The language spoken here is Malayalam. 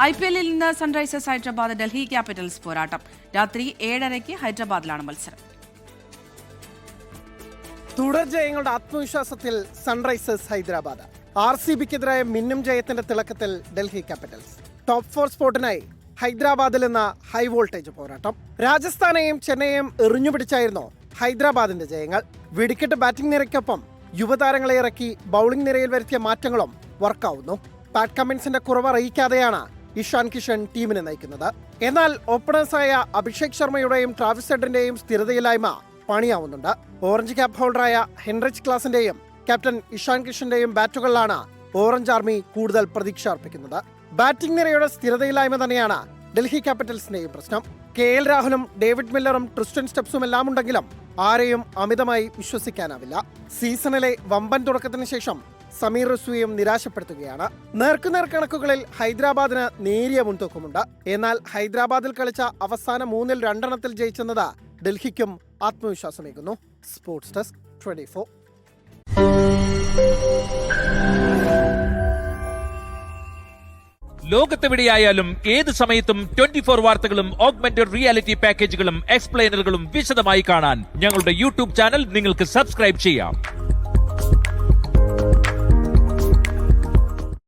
IPL-ൽ നിന്ന് സൺറൈസേഴ്സ് ഹൈദരാബാദ് ഡൽഹി ക്യാപിറ്റൽസ് പോരാട്ടം. രാത്രി 7:30 ഹൈദരാബാദിലാണ് മത്സരം. തുടർ ജയങ്ങളുടെ ആത്മവിശ്വാസത്തിൽ സൺറൈസേഴ്സ് ഹൈദരാബാദ്. RCBക്കെതിരായ മിന്നും ജയത്തിന്റെ തിളക്കത്തിൽ ഡൽഹി ക്യാപിറ്റൽസ്. ടോപ്പ് 4 സ്പോട്ടിനായി ഹൈദരാബാദിൽ നിന്ന് ഹൈ വോൾട്ടേജ് പോരാട്ടം. രാജസ്ഥാനെയും ചെന്നൈയും എറിഞ്ഞുപിടിച്ചായിരുന്നു ഹൈദരാബാദിന്റെ ജയങ്ങൾ. വെടിക്കെട്ട് ബാറ്റിംഗ് നിരയ്ക്കൊപ്പം യുവതാരങ്ങളെ ഇറക്കി ബൌളിംഗ് നിരയിൽ വരുത്തിയ മാറ്റങ്ങളും വർക്കാവുന്നു. പാറ്റ് കമ്മിൻസിന്റെ കുറവ് അറിയിക്കാതെയാണ് ഇഷാൻ കിഷൻ ടീമിനെ നയിക്കുന്നത്. എന്നാൽ ഓപ്പണേഴ്സായ അഭിഷേക് ശർമ്മയുടെയും ട്രാവിസ് ഹെഡിന്റെയും സ്ഥിരതയില്ലായ്മ പണിയാവുന്നുണ്ട്. ഓറഞ്ച് ക്യാപ്പ് ഹോൾഡറായ ഹെൻറിച്ച് ക്ലാസിന്റെയും ക്യാപ്റ്റൻ ഇഷാൻ കിഷന്റെയും ബാറ്റുകളിലാണ് ഓറഞ്ച് ആർമി കൂടുതൽ പ്രതീക്ഷ അർപ്പിക്കുന്നത്. ബാറ്റിംഗ് നിരയുടെ സ്ഥിരതയില്ലായ്മ തന്നെയാണ് ഡൽഹി ക്യാപിറ്റൽസിന്റെയും പ്രശ്നം. KL രാഹുലും ഡേവിഡ് മില്ലറും ട്രിസ്റ്റൻ സ്റ്റെപ്സും എല്ലാം ഉണ്ടെങ്കിലും ആരെയും അമിതമായി വിശ്വസിക്കാനാവില്ല. സീസണിലെ വമ്പൻ തുടക്കത്തിന് ശേഷം സമീർ റസ്വിയും നിരാശപ്പെടുത്തുകയാണ്. നേർക്കുനേർ കണക്കുകളിൽ ഹൈദരാബാദിന് നേരിയ മുൻതൂക്കമുണ്ട്. എന്നാൽ ഹൈദരാബാദിൽ കളിച്ച അവസാന 3-ൽ 2 ജയിച്ചെന്നത് ഡൽഹിക്കും ആത്മവിശ്വാസമേകുന്നു. Sports desk 24. ലോകത്തെവിടെയായാലും ഏത് സമയത്തും 24 വാർത്തകളും ഓഗ്മെന്റഡ് റിയാലിറ്റി പാക്കേജുകളും എക്സ്പ്ലെയിനറുകളും വിശദമായി കാണാൻ ഞങ്ങളുടെ YouTube ചാനൽ നിങ്ങൾക്ക് സബ്സ്ക്രൈബ് ചെയ്യാം.